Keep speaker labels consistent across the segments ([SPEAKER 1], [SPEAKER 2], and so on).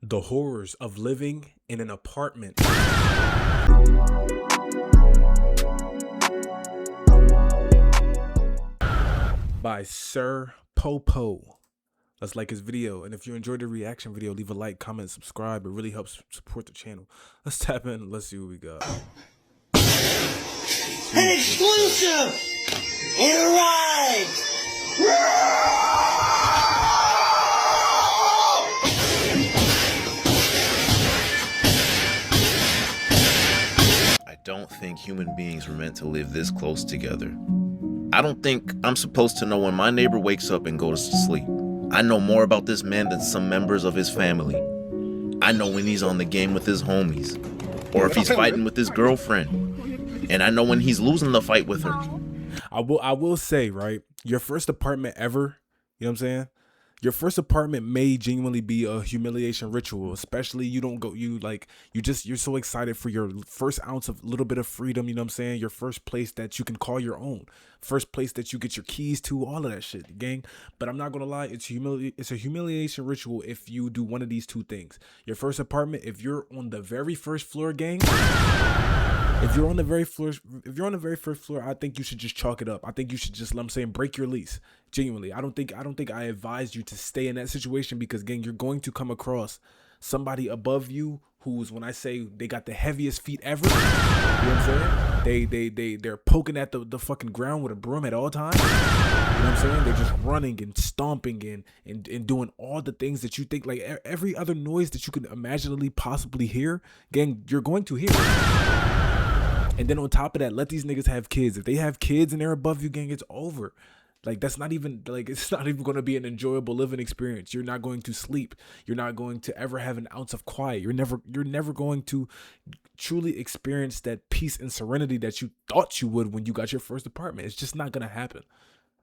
[SPEAKER 1] The horrors of living in an apartment. By Sir Popo. Let's like his video, and if you enjoyed the reaction video, leave a like, comment, subscribe. It really helps support the channel. Let's tap in. Let's see what we got.
[SPEAKER 2] An exclusive! It arrived!
[SPEAKER 3] I don't think human beings were meant to live this close together. I don't think I'm supposed to know when my neighbor wakes up and goes to sleep. I know more about this man than some members of his family. I know when he's on the game with his homies, or if he's fighting with his girlfriend. And I know when he's losing the fight with her.
[SPEAKER 1] I will say, right, your first apartment ever, you know what I'm saying? Your first apartment may genuinely be a humiliation ritual, especially you're so excited for your first ounce of little bit of freedom, you know what I'm saying? Your first place that you can call your own, first place that you get your keys to, all of that shit, gang. But I'm not gonna lie, it's a humiliation ritual if you do one of these two things. Your first apartment, if you're on the very first floor, gang. If you're on the very first floor, I think you should just chalk it up. I think you should just, I'm saying, break your lease. Genuinely, I don't think I advise you to stay in that situation because, gang, you're going to come across somebody above you who's, when I say they got the heaviest feet ever, you know what I'm saying? They're poking at the fucking ground with a broom at all times. You know what I'm saying? They're just running and stomping and doing all the things that you think, like every other noise that you could imaginably possibly hear, gang, you're going to hear. And then on top of that, let these niggas have kids. If they have kids and they're above you, gang, it's over. Like, that's not even, like, it's not even going to be an enjoyable living experience. You're not going to sleep. You're not going to ever have an ounce of quiet. You're never going to truly experience that peace and serenity that you thought you would when you got your first apartment. It's just not going to happen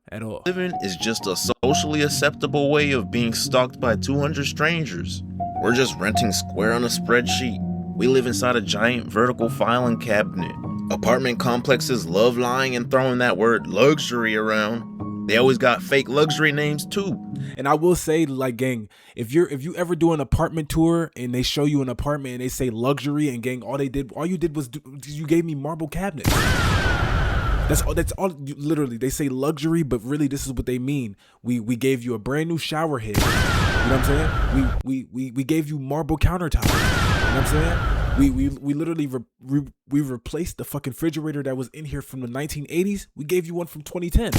[SPEAKER 1] at all.
[SPEAKER 3] Living is just a socially acceptable way of being stalked by 200 strangers. We're just renting square on a spreadsheet. We live inside a giant vertical filing cabinet. Apartment complexes love lying and throwing that word luxury around. They always got fake luxury names too.
[SPEAKER 1] And I will say, like, gang, if you ever do an apartment tour and they show you an apartment and they say luxury, and gang, all you did was you gave me marble cabinets. That's all. Literally, they say luxury, but really this is what they mean. We gave you a brand new shower head. You know what I'm saying? We gave you marble countertops. You know what I'm saying? We literally we replaced the fucking refrigerator that was in here from the 1980s. We gave you one from 2010.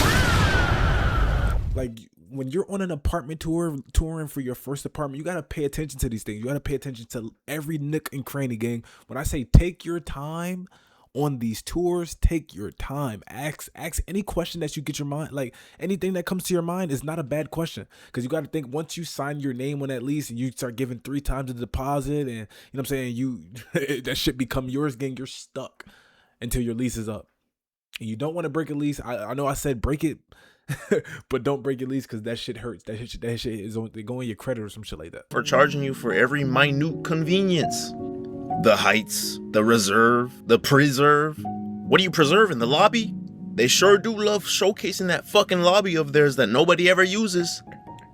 [SPEAKER 1] Like, when you're on an apartment touring for your first apartment, you gotta pay attention to these things. You gotta pay attention to every nook and cranny, gang. When I say take your time on these tours, take your time. Ask any question that you get your mind, like anything that comes to your mind is not a bad question, because you got to think, once you sign your name on that lease and you start giving 3 times the deposit, and you know what I'm saying, that shit become yours, gang, you're stuck until your lease is up. And you don't want to break a lease. I know I said break it, but don't break your lease, because that shit hurts. That shit is they go on your credit or some shit like that.
[SPEAKER 3] We're charging you for every minute convenience. The heights, the reserve, the preserve. What do you preserve in the lobby? They sure do love showcasing that fucking lobby of theirs that nobody ever uses.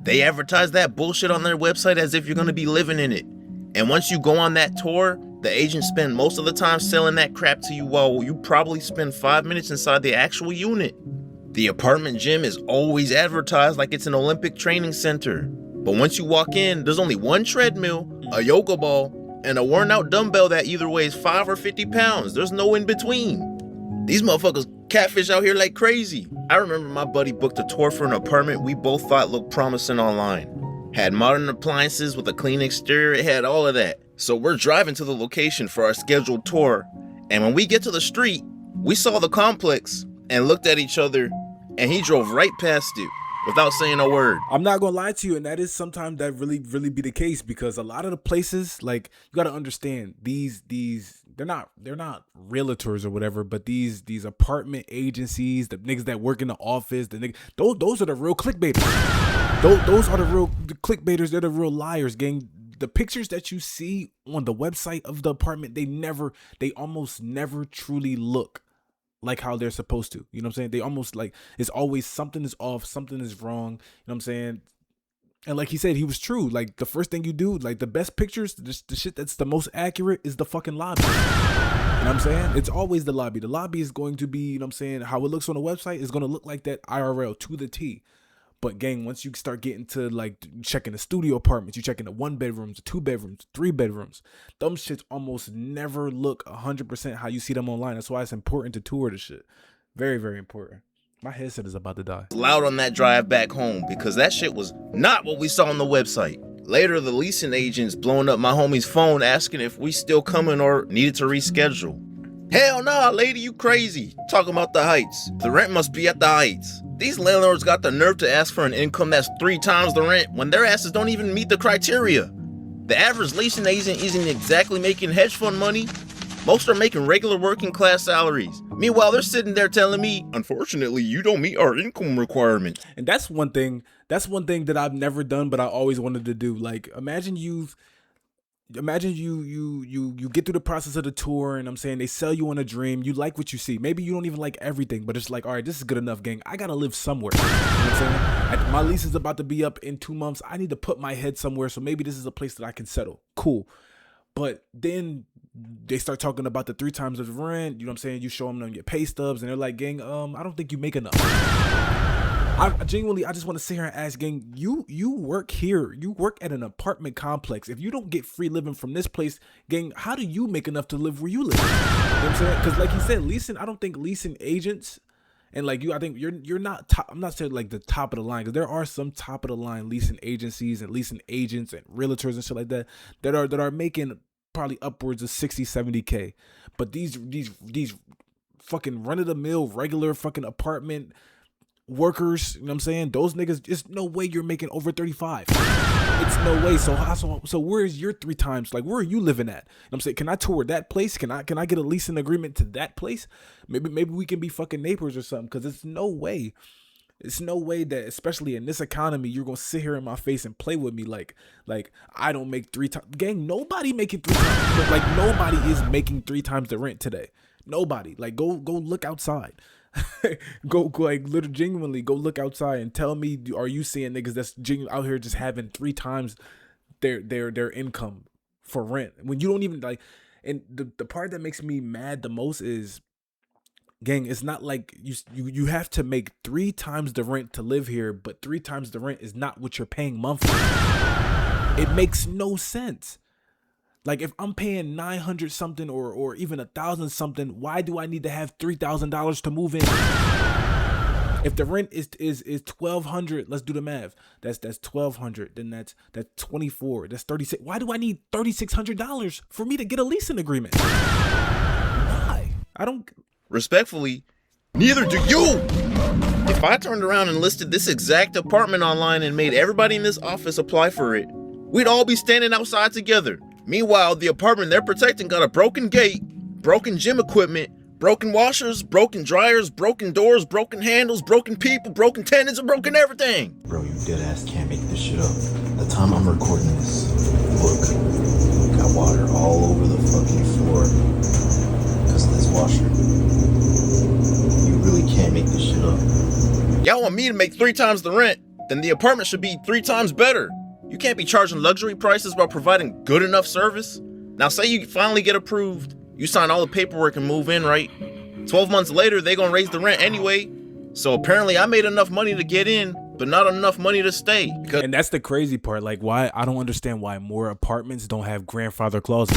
[SPEAKER 3] They advertise that bullshit on their website as if you're gonna be living in it. And once you go on that tour, the agents spend most of the time selling that crap to you while you probably spend 5 minutes inside the actual unit. The apartment gym is always advertised like it's an Olympic training center. But once you walk in, there's only one treadmill, a yoga ball, and a worn out dumbbell that either weighs 5 or 50 pounds. There's no in between. These motherfuckers catfish out here like crazy. I remember my buddy booked a tour for an apartment we both thought looked promising online. Had modern appliances with a clean exterior, it had all of that. So we're driving to the location for our scheduled tour, and when we get to the street, we saw the complex and looked at each other, and he drove right past it without saying a word.
[SPEAKER 1] I'm not gonna lie to you, and that is sometimes that really be the case, because a lot of the places, like, you gotta understand, these they're not realtors or whatever, but these apartment agencies, the niggas that work in the office, those are the real clickbaiters. Those are the real clickbaiters. They're the real liars, gang. The pictures that you see on the website of the apartment, they almost never truly look like how they're supposed to. You know what I'm saying? They almost, like, it's always something is off, something is wrong. You know what I'm saying? And like he said, he was true. Like the first thing you do, like the best pictures, the shit that's the most accurate is the fucking lobby. You know what I'm saying? It's always the lobby. The lobby is going to be, you know what I'm saying, how it looks on the website is going to look like that IRL to the T. But gang, once you start getting to like checking the studio apartments, you checking the 1 bedrooms, the 2 bedrooms, 3 bedrooms, them shits almost never look 100% how you see them online. That's why it's important to tour the shit. Very, very important. My headset is about to die.
[SPEAKER 3] Loud on that drive back home because that shit was not what we saw on the website. Later, the leasing agents blowing up my homie's phone asking if we still coming or needed to reschedule. Hell nah, lady, you crazy. Talking about the Heights. The rent must be at the Heights. These landlords got the nerve to ask for an income that's 3 times the rent when their asses don't even meet the criteria. The average leasing agent isn't exactly making hedge fund money. Most are making regular working class salaries. Meanwhile, they're sitting there telling me, unfortunately, you don't meet our income requirements.
[SPEAKER 1] And that's one thing that I've never done, but I always wanted to do. Like, imagine you get through the process of the tour, and I'm saying they sell you on a dream. You like what you see. Maybe you don't even like everything, but it's like, all right, this is good enough, gang. I gotta live somewhere. You know what I'm saying? My lease is about to be up in 2 months. I need to put my head somewhere, so maybe this is a place that I can settle. Cool. But then they start talking about the 3 times of the rent. You know what I'm saying? You show them on your pay stubs, and they're like, gang, I don't think you make enough. I just want to sit here and ask, gang, you work here. You work at an apartment complex. If you don't get free living from this place, gang, how do you make enough to live where you live? You know what I'm saying? Because like you said, leasing, I don't think leasing agents, and like you, I think you're not top, I'm not saying like the top of the line, because there are some top of the line leasing agencies and leasing agents and realtors and shit like that are making probably upwards of 60, 70K. But these fucking run-of-the-mill regular fucking apartment workers, you know what I'm saying? Those niggas, there's no way you're making over 35. It's no way. So where's your 3 times? Like, where are you living at? You know what I'm saying? Can I tour that place? Can I get a leasing agreement to that place? Maybe we can be fucking neighbors or something, because it's no way. It's no way that, especially in this economy, you're gonna sit here in my face and play with me like I don't make 3 times. Gang, nobody making 3 times. Like, nobody is making 3 times the rent today. Nobody. Like, go look outside. go like literally genuinely go look outside and tell me, are you seeing niggas that's out here just having 3 times their income for rent when you don't even like? And the part that makes me mad the most is, gang, it's not like you have to make 3 times the rent to live here, but 3 times the rent is not what you're paying monthly. It makes no sense. Like, if I'm paying 900 something or even 1,000 something, why do I need to have $3,000 to move in? If the rent is 1,200, let's do the math. That's 1,200. Then that's 24. That's 36. Why do I need $3,600 for me to get a leasing agreement? Why? I don't.
[SPEAKER 3] Respectfully, neither do you. If I turned around and listed this exact apartment online and made everybody in this office apply for it, we'd all be standing outside together. Meanwhile, the apartment they're protecting got a broken gate, broken gym equipment, broken washers, broken dryers, broken doors, broken handles, broken people, broken tenants, and broken everything.
[SPEAKER 4] Bro, you dead ass can't make this shit up. The time I'm recording this, look, got water all over the fucking floor because of this washer. You really can't make this shit up.
[SPEAKER 3] Y'all want me to make 3 times the rent? Then the apartment should be 3 times better. You can't be charging luxury prices while providing good enough service. Now say you finally get approved, you sign all the paperwork and move in, right? 12 months later, they gonna raise the rent anyway. So apparently I made enough money to get in, but not enough money to stay.
[SPEAKER 1] And that's the crazy part. Like, why? I don't understand why more apartments don't have grandfather clauses.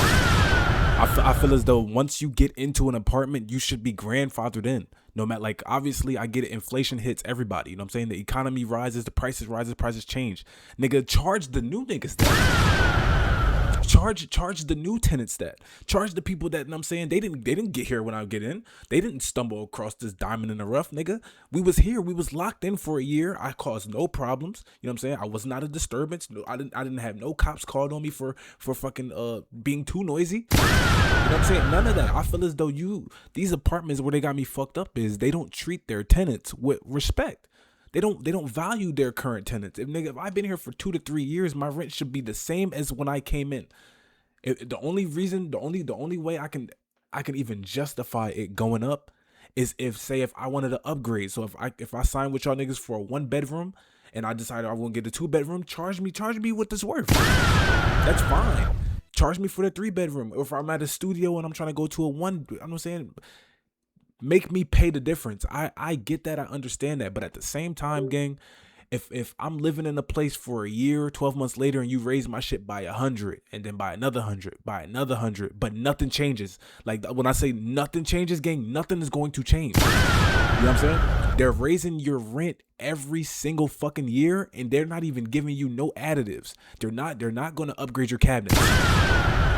[SPEAKER 1] I feel as though once you get into an apartment, you should be grandfathered in. No matter, like, obviously, I get it. Inflation hits everybody. You know what I'm saying? The economy rises, the prices rise, prices change. Nigga, charge the new niggas that. Charge the new tenants that. Charge the people that, you know what I'm saying, they didn't get here when I get in. They didn't stumble across this diamond in the rough, nigga. We was here. We was locked in for a year. I caused no problems. You know what I'm saying? I was not a disturbance. No, I didn't have no cops called on me for fucking being too noisy. You know what I'm saying? None of that. I feel as though these apartments where they got me fucked up is they don't treat their tenants with respect. They don't value their current tenants. If I've been here for 2 to 3 years, my rent should be the same as when I came in. The only way I can even justify it going up is if I wanted to upgrade. So if I sign with y'all niggas for a 1 bedroom and I decided I won't get a 2-bedroom, charge me what it's worth. That's fine. Charge me for the 3-bedroom. Or if I'm at a studio and I'm trying to go to a 1, I'm saying, make me pay the difference. I get that, I understand that, but at the same time, gang, if I'm living in a place for a year, 12 months later, and you raise my shit by 100, and then by another 100, by another 100, but nothing changes. Like when I say nothing changes, gang, nothing is going to change. You know what I'm saying? They're raising your rent every single fucking year, and they're not even giving you no additives. They're not going to upgrade your cabinets.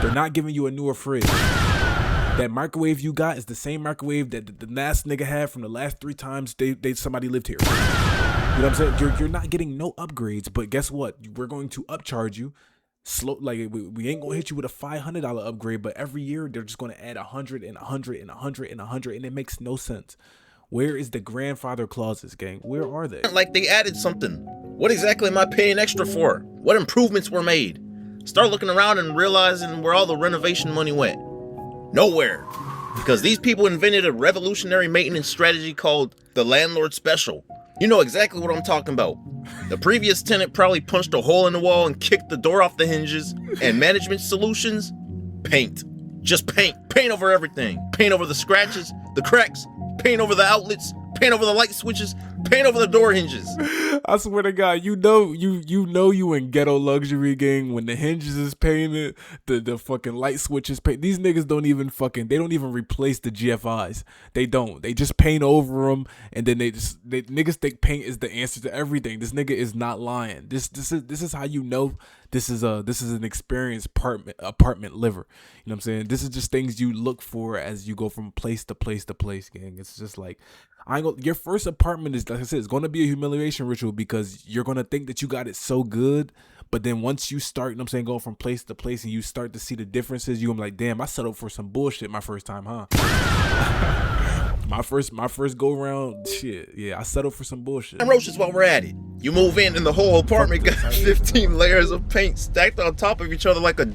[SPEAKER 1] They're not giving you a newer fridge. That microwave you got is the same microwave that the last nigga had from the last 3 times somebody lived here. You know what I'm saying? You're not getting no upgrades, but guess what? We're going to upcharge you. Slow, like we ain't gonna hit you with a $500 upgrade, but every year they're just gonna add 100 and 100 and 100 and 100, and it makes no sense. Where is the grandfather clauses, gang? Where are they?
[SPEAKER 3] Like they added something. What exactly am I paying extra for? What improvements were made? Start looking around and realizing where all the renovation money went. Nowhere. Because these people invented a revolutionary maintenance strategy called the landlord special. You know exactly what I'm talking about. The previous tenant probably punched a hole in the wall and kicked the door off the hinges, and management solutions? Paint. Just paint. Paint over everything. Paint over the scratches, the cracks, paint over the outlets, paint over the light switches, paint over the door hinges.
[SPEAKER 1] I swear to God, you in ghetto luxury, gang, when the hinges is painted, the fucking light switches paint. These niggas don't even replace the GFIs. They don't. They just paint over them, and then niggas think paint is the answer to everything. This nigga is not lying. This is how you know this is an experienced apartment liver. You know what I'm saying? This is just things you look for as you go from place to place to place, gang. It's just like, your first apartment is, like I said, it's going to be a humiliation ritual because you're going to think that you got it so good. But then once you start, you know what I'm saying, going from place to place and you start to see the differences, you're like, damn, I settled for some bullshit my first time, huh? my first go around, shit. Yeah, I settled for some bullshit.
[SPEAKER 3] And roaches while we're at it. You move in and the whole apartment got 15 layers of paint stacked on top of each other like a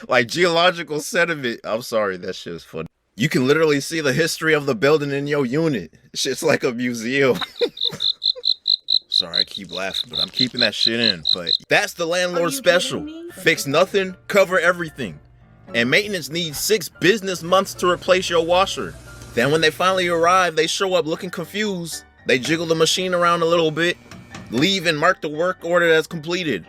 [SPEAKER 3] like geological sediment. I'm sorry, that shit is funny. You can literally see the history of the building in your unit. Shit's like a museum. Sorry, I keep laughing, but I'm keeping that shit in. But that's the landlord special. Fix nothing, cover everything. And maintenance needs 6 business months to replace your washer. Then when they finally arrive, they show up looking confused. They jiggle the machine around a little bit, leave and mark the work order as completed.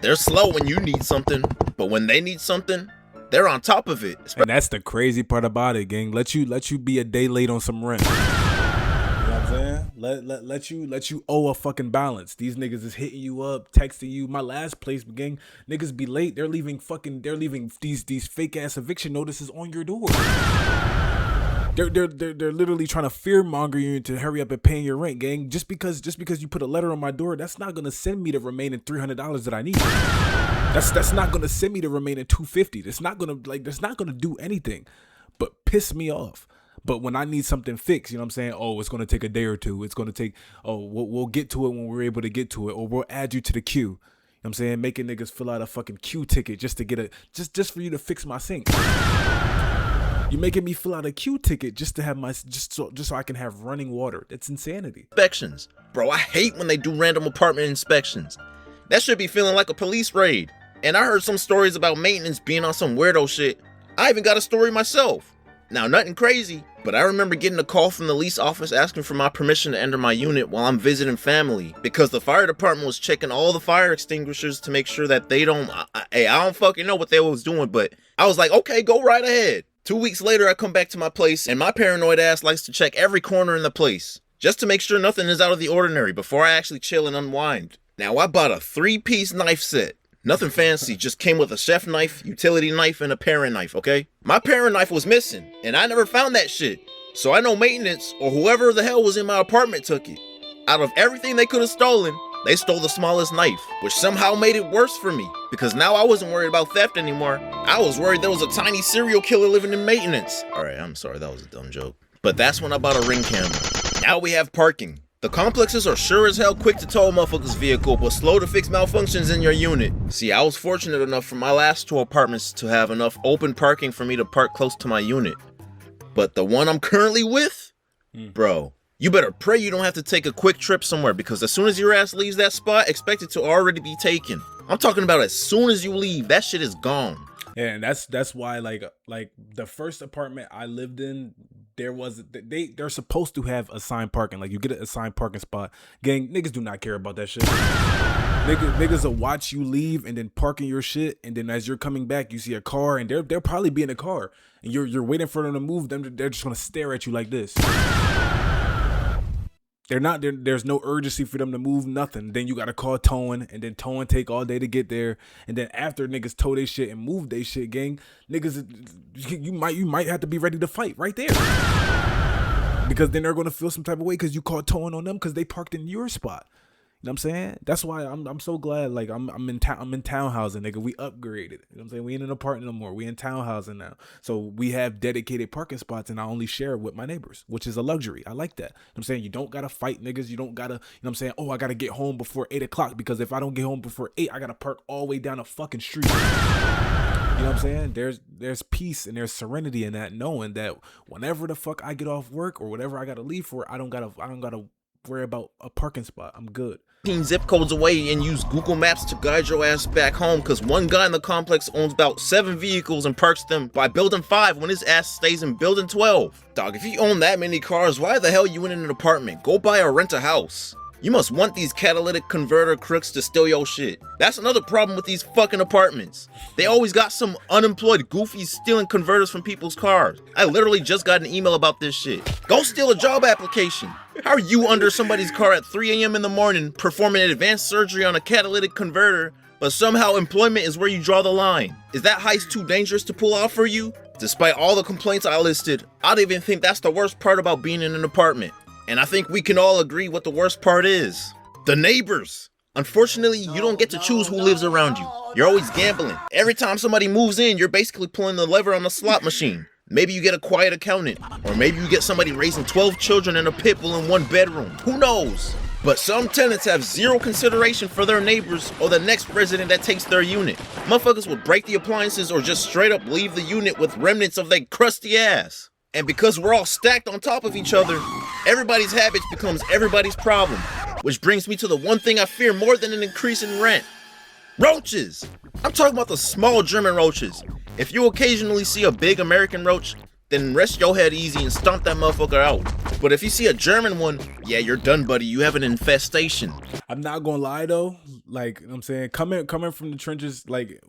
[SPEAKER 3] They're slow when you need something, but when they need something, they're on top of it.
[SPEAKER 1] And that's the crazy part about it, gang. Let you be a day late on some rent. You know what I'm saying? Let you owe a fucking balance. These niggas is hitting you up, texting you. My last place, gang, niggas be late. They're leaving these fake ass eviction notices on your door. They're literally trying to fearmonger you to hurry up and paying your rent, gang. Just because you put a letter on my door, that's not gonna send me the remaining $300 that I need. That's not gonna send me the remaining $250. That's not gonna do anything but piss me off. But when I need something fixed, you know what I'm saying? Oh, it's gonna take a day or two. It's gonna take. Oh, we'll get to it when we're able to get to it, or we'll add you to the queue. You know what I'm saying? Making niggas fill out a fucking queue ticket just to get just for you to fix my sink. You're making me fill out a queue ticket just to have just so I can have running water. That's insanity.
[SPEAKER 3] Inspections. Bro, I hate when they do random apartment inspections. That should be feeling like a police raid. And I heard some stories about maintenance being on some weirdo shit. I even got a story myself. Now, nothing crazy, but I remember getting a call from the lease office asking for my permission to enter my unit while I'm visiting family because the fire department was checking all the fire extinguishers to make sure that they don't. I don't fucking know what they was doing, but I was like, okay, go right ahead. 2 weeks later, I come back to my place, and my paranoid ass likes to check every corner in the place, just to make sure nothing is out of the ordinary before I actually chill and unwind. Now, I bought a 3-piece knife set. Nothing fancy, just came with a chef knife, utility knife, and a paring knife, okay? My paring knife was missing, and I never found that shit. So I know maintenance, or whoever the hell was in my apartment took it. Out of everything they could have stolen, they stole the smallest knife, which somehow made it worse for me, because now I wasn't worried about theft anymore. I was worried there was a tiny serial killer living in maintenance. Alright, I'm sorry, that was a dumb joke. But that's when I bought a ring camera. Now we have parking. The complexes are sure as hell quick to tow a motherfucker's vehicle, but slow to fix malfunctions in your unit. See, I was fortunate enough for my last 2 apartments to have enough open parking for me to park close to my unit. But the one I'm currently with? Bro, you better pray you don't have to take a quick trip somewhere, because as soon as your ass leaves that spot, expect it to already be taken. I'm talking about as soon as you leave, that shit is gone.
[SPEAKER 1] Yeah, and that's why like the first apartment I lived in, they're supposed to have assigned parking. Like you get an assigned parking spot. Gang, niggas do not care about that shit. Niggas will watch you leave and then parking your shit, and then as you're coming back, you see a car, and they'll probably be in a car, and you're waiting for them to move. They're just gonna stare at you like this. There's no urgency for them to move, nothing. Then you gotta call towing, and then towing take all day to get there. And then after niggas tow their shit and move their shit, gang, niggas, you might have to be ready to fight right there. Because then they're gonna feel some type of way because you called towing on them because they parked in your spot. You know what I'm saying? That's why I'm so glad. Like I'm in townhousing, nigga. We upgraded. You know what I'm saying? We ain't in an apartment no more. We in townhousing now. So we have dedicated parking spots, and I only share with my neighbors, which is a luxury. I like that. You know what I'm saying? You don't gotta fight, niggas. You don't gotta, you know what I'm saying? Oh, I gotta get home before 8 o'clock because if I don't get home before 8, I gotta park all the way down the fucking street. You know what I'm saying? There's peace and there's serenity in that, knowing that whenever the fuck I get off work or whatever I gotta leave for, I don't gotta worry about a parking spot. I'm good.
[SPEAKER 3] Zip codes away and use Google Maps to guide your ass back home, because one guy in the complex owns about 7 vehicles and parks them by building 5 when his ass stays in building 12. Dog, if you own that many cars, why the hell you in an apartment? Go buy or rent a house. You must want these catalytic converter crooks to steal your shit. That's another problem with these fucking apartments. They always got some unemployed goofies stealing converters from people's cars. I literally just got an email about this shit. Go steal a job application. How are you under somebody's car at 3 a.m. in the morning performing advanced surgery on a catalytic converter, but somehow employment is where you draw the line? Is that heist too dangerous to pull off for you? Despite all the complaints I listed, I don't even think that's the worst part about being in an apartment. And I think we can all agree what the worst part is. The neighbors. Unfortunately, you don't get to choose who lives around you. You're always gambling. Every time somebody moves in, you're basically pulling the lever on the slot machine. Maybe you get a quiet accountant, or maybe you get somebody raising 12 children and a pit bull in one bedroom. Who knows? But some tenants have zero consideration for their neighbors or the next resident that takes their unit. Motherfuckers will break the appliances or just straight up leave the unit with remnants of their crusty ass. And because we're all stacked on top of each other, everybody's habits becomes everybody's problem. Which brings me to the one thing I fear more than an increase in rent. Roaches! I'm talking about the small German roaches. If you occasionally see a big American roach, then rest your head easy and stomp that motherfucker out. But if you see a German one, yeah, you're done, buddy. You have an infestation.
[SPEAKER 1] I'm not gonna lie though, like, you know what I'm saying, coming from the trenches, like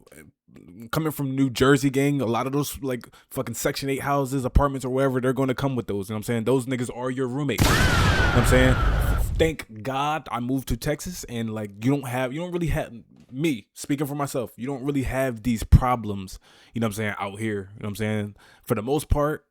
[SPEAKER 1] coming from New Jersey, gang, a lot of those like fucking Section 8 houses, apartments or wherever, they're gonna come with those. You know what I'm saying? Those niggas are your roommates. You know what I'm saying? Thank God I moved to Texas, and like you don't really have, me speaking for myself, you don't really have these problems, you know what I'm saying, out here. You know what I'm saying? For the most part,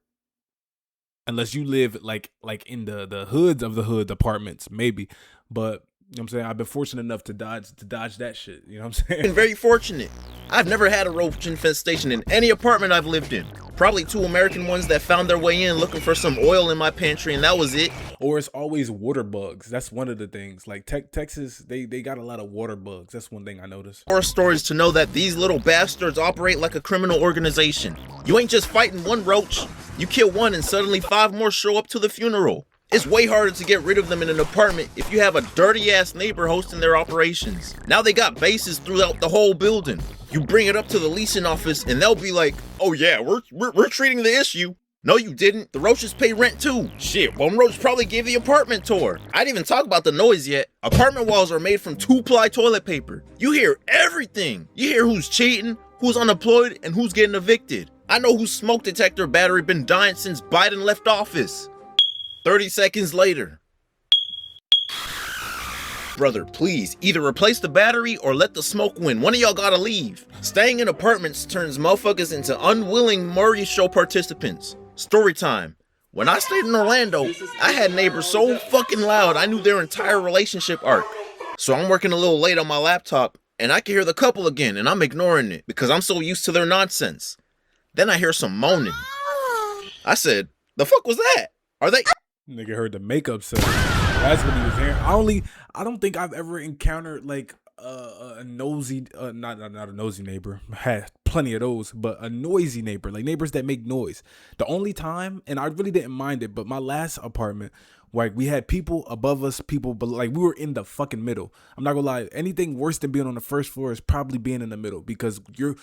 [SPEAKER 1] unless you live like in the hoods of the hood apartments, maybe. But you know what I'm saying, I've been fortunate enough to dodge that shit. You know what I'm saying?
[SPEAKER 3] Been very fortunate. I've never had a roach infestation in any apartment I've lived in. Probably 2 American ones that found their way in looking for some oil in my pantry, and that was it.
[SPEAKER 1] Or it's always water bugs. That's one of the things. Like Texas, they got a lot of water bugs. That's one thing I noticed.
[SPEAKER 3] Horror stories to know that these little bastards operate like a criminal organization. You ain't just fighting one roach. You kill one and suddenly 5 more show up to the funeral. It's way harder to get rid of them in an apartment if you have a dirty ass neighbor hosting their operations. Now they got bases throughout the whole building. You bring it up to the leasing office and they'll be like, oh yeah, we're treating the issue. No, you didn't. The roaches pay rent too. Shit, one roach probably gave the apartment tour. I didn't even talk about the noise yet. Apartment walls are made from 2-ply toilet paper. You hear everything. You hear who's cheating, who's unemployed, and who's getting evicted. I know whose smoke detector battery been dying since Biden left office. 30 seconds later. Brother, please, either replace the battery or let the smoke win. One of y'all gotta leave. Staying in apartments turns motherfuckers into unwilling Murray show participants. Story time. When I stayed in Orlando, I had neighbors so fucking loud I knew their entire relationship arc. So I'm working a little late on my laptop, and I can hear the couple again, and I'm ignoring it because I'm so used to their nonsense. Then I hear some moaning. I said, the fuck was that? Are they...
[SPEAKER 1] Nigga heard the makeup sound. That's what he was hearing. I don't think I've ever encountered like a nosy, not a nosy neighbor. I had plenty of those, but a noisy neighbor, like neighbors that make noise. The only time, and I really didn't mind it, but my last apartment, like we had people above us, people, but like we were in the fucking middle. I'm not gonna lie, anything worse than being on the first floor is probably being in the middle, because you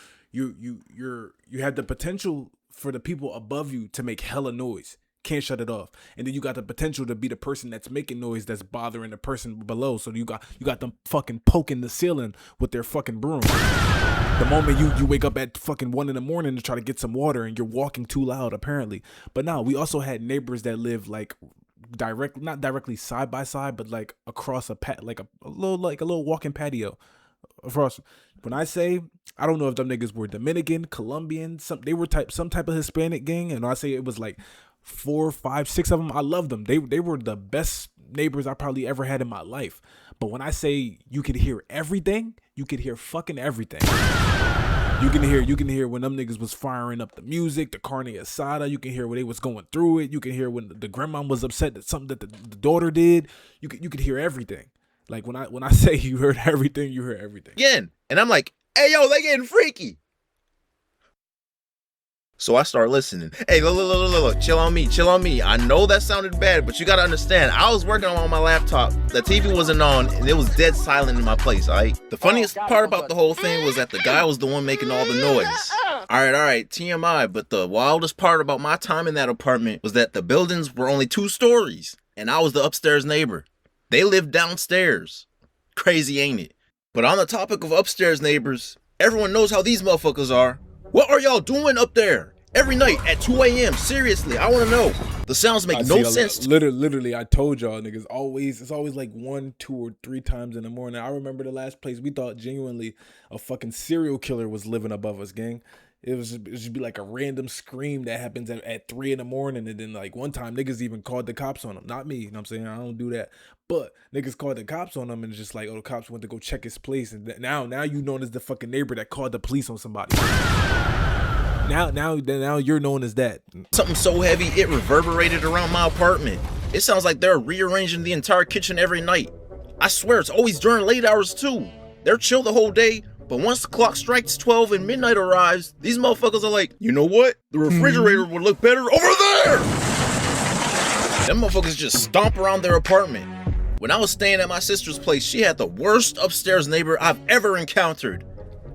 [SPEAKER 1] have the potential for the people above you to make hella noise. Can't shut it off, and then you got the potential to be the person that's making noise that's bothering the person below. So you got them fucking poking the ceiling with their fucking broom. The moment you wake up at fucking 1 a.m. to try to get some water, and you're walking too loud apparently. But no, we also had neighbors that live like not directly side by side, but like across a little walking patio across. When I say, I don't know if them niggas were Dominican, Colombian, they were some type of Hispanic gang, and I say it was like 4, 5, 6 of them. I love them. They were the best neighbors I probably ever had in my life. But when I say you could hear everything, you could hear fucking everything. You can hear when them niggas was firing up the music, the carne asada. You can hear when they was going through it. You can hear when the grandma was upset that something that the daughter did. You could hear everything. Like when I say you heard everything, you heard everything.
[SPEAKER 3] Again, and I'm like, hey yo, they getting freaky. So I start listening. Hey, look, chill on me. I know that sounded bad, but you gotta understand, I was working on my laptop. The TV wasn't on, and it was dead silent in my place, all right? The funniest part about the whole thing was that the guy was the one making all the noise. All right, TMI, but the wildest part about my time in that apartment was that the buildings were only 2 stories, and I was the upstairs neighbor. They lived downstairs. Crazy, ain't it? But on the topic of upstairs neighbors, everyone knows how these motherfuckers are. What are y'all doing up there? Every night at 2 a.m. Seriously, I want to know. The sounds make no sense.
[SPEAKER 1] Literally, I told y'all niggas, it's always like 1, 2, or 3 times in the morning. I remember the last place we thought genuinely a fucking serial killer was living above us, gang. It would be like a random scream that happens at 3 in the morning, and then like one time niggas even called the cops on them. Not me, you know what I'm saying? I don't do that. But niggas called the cops on them, and it's just like, oh, the cops went to go check his place, and now you known as the fucking neighbor that called the police on somebody. Now you're known as that.
[SPEAKER 3] Something so heavy it reverberated around my apartment. It sounds like they're rearranging the entire kitchen every night. I swear it's always during late hours too. They're chill the whole day, but once the clock strikes 12 and midnight arrives, these motherfuckers are like, you know what? The refrigerator would look better over there! Them motherfuckers just stomp around their apartment. When I was staying at my sister's place, she had the worst upstairs neighbor I've ever encountered.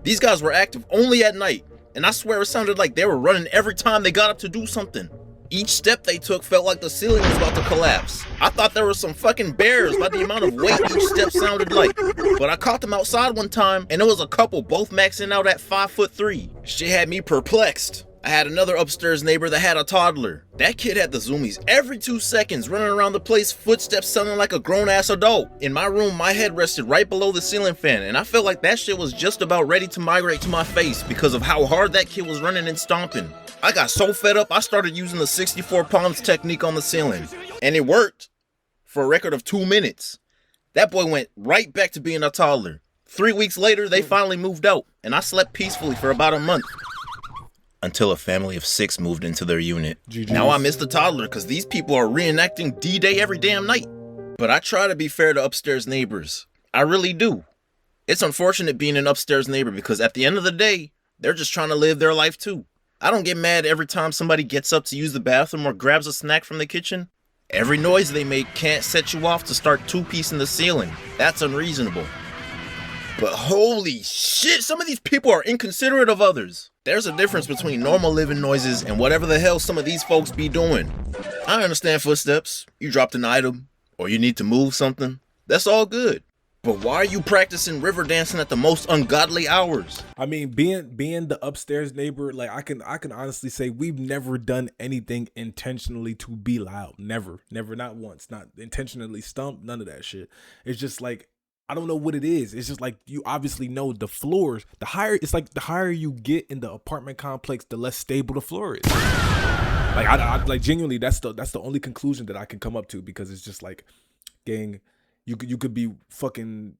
[SPEAKER 3] These guys were active only at night, and I swear it sounded like they were running every time they got up to do something. Each step they took felt like the ceiling was about to collapse. I thought there were some fucking bears by the amount of weight each step sounded like. But I caught them outside one time, and it was a couple both maxing out at 5'3". Shit had me perplexed. I had another upstairs neighbor that had a toddler. That kid had the zoomies every 2 seconds, running around the place, footsteps sounding like a grown-ass adult. In my room, my head rested right below the ceiling fan, and I felt like that shit was just about ready to migrate to my face because of how hard that kid was running and stomping. I got so fed up, I started using the 64 palms technique on the ceiling, and it worked for a record of 2 minutes. That boy went right back to being a toddler. 3 weeks later, they finally moved out, and I slept peacefully for about a month. Until a family of 6 moved into their unit. GG's. Now I miss the toddler because these people are reenacting D-Day every damn night. But I try to be fair to upstairs neighbors. I really do. It's unfortunate being an upstairs neighbor because at the end of the day, they're just trying to live their life too. I don't get mad every time somebody gets up to use the bathroom or grabs a snack from the kitchen. Every noise they make can't set you off to start 2-piecing the ceiling. That's unreasonable. But holy shit, some of these people are inconsiderate of others. There's a difference between normal living noises and whatever the hell some of these folks be doing. I understand footsteps, you dropped an item, or you need to move something. That's all good. But why are you practicing river dancing at the most ungodly hours?
[SPEAKER 1] I mean, being the upstairs neighbor, like I can honestly say we've never done anything intentionally to be loud. Never, not once, not intentionally stumped, none of that shit. It's just like, I don't know what it is. It's just like, you obviously know the floors, the higher you get in the apartment complex, the less stable the floor is. Like I like genuinely, that's the only conclusion that I can come up to, because it's just like, gang, you could be fucking,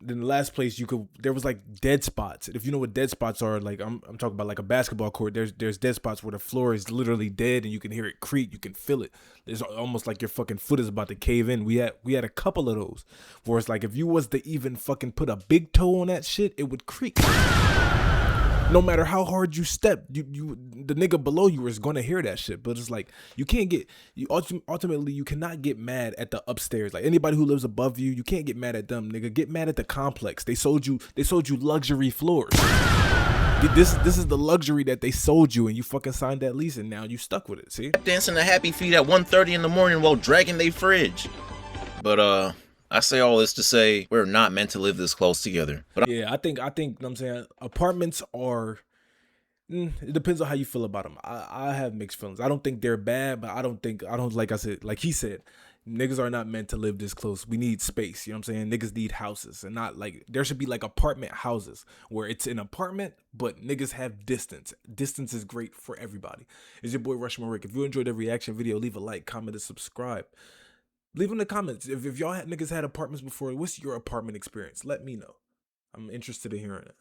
[SPEAKER 1] in the last place there was like dead spots. If you know what dead spots are, like I'm talking about like a basketball court, there's dead spots where the floor is literally dead and you can hear it creak, you can feel it. It's almost like your fucking foot is about to cave in. We had a couple of those where it's like if you was to even fucking put a big toe on that shit, it would creak. No matter how hard you step, the nigga below you is gonna hear that shit. But it's like you can't get ultimately you cannot get mad at the upstairs. Like anybody who lives above you, you can't get mad at them, nigga. Get mad at the complex. They sold you luxury floors. This is the luxury that they sold you, and you fucking signed that lease, and now you stuck with it. See?
[SPEAKER 3] Dancing to Happy Feet at 1:30 in the morning while dragging their fridge. But I say all this to say we're not meant to live this close together. But
[SPEAKER 1] Yeah, I think, you know what I'm saying, apartments are, it depends on how you feel about them. I have mixed feelings. I don't think they're bad, but I don't, like I said, like he said, niggas are not meant to live this close. We need space, you know what I'm saying? Niggas need houses, and not like, there should be like apartment houses where it's an apartment, but niggas have distance. Distance is great for everybody. It's your boy RushMoreRick. If you enjoyed the reaction video, leave a like, comment, and subscribe. Leave in the comments if y'all niggas had apartments before. What's your apartment experience? Let me know. I'm interested in hearing it.